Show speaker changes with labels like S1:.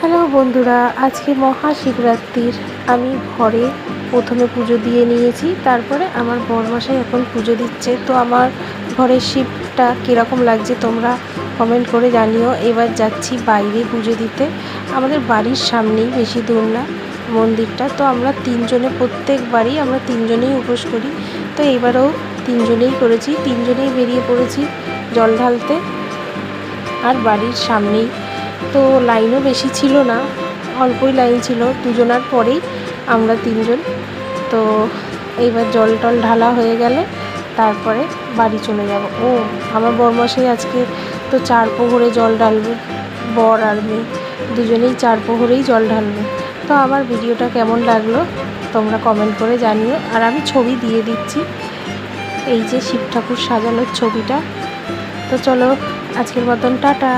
S1: Hello বন্ধুরা, আজকে মহাশিবরাত্রির আমি ঘরে প্রথমে পুজো দিয়ে নিয়েছি। তারপরে আমার বরমশাই এখন পুজো দিচ্ছে। তো আমার ঘরের শিবটা কীরকম লাগছে তোমরা কমেন্ট করে জানিও। এবার যাচ্ছি বাইরে পুজো দিতে। আমাদের বাড়ির সামনেই, বেশি দূর না মন্দিরটা। তো আমরা তিনজনে, প্রত্যেকবারই আমরা তিনজনেই উপোস করি। তো এবারেও তিনজনেই করেছি, তিনজনেই বেরিয়ে পড়েছি জল ঢালতে। আর বাড়ির সামনেই তো লাইনও বেশি ছিল না, অল্পই লাইন ছিল, দুজনার পরেই আমরা তিনজন। তো এইবার জল টল ঢালা হয়ে গেলে তারপরে বাড়ি চলে যাব। আমার বরমশাই আজকে তো 4 প্রহরে জল ঢালবে, বর আর মেয়ে দুজনেই 4 প্রহরেই জল ঢালবে। তো আমার ভিডিওটা কেমন লাগলো তোমরা কমেন্ট করে জানিও। আর আমি ছবি দিয়ে দিচ্ছি, এই যে শিব ঠাকুর সাজানোর ছবিটা। তো চলো আজকের মতন টাটা।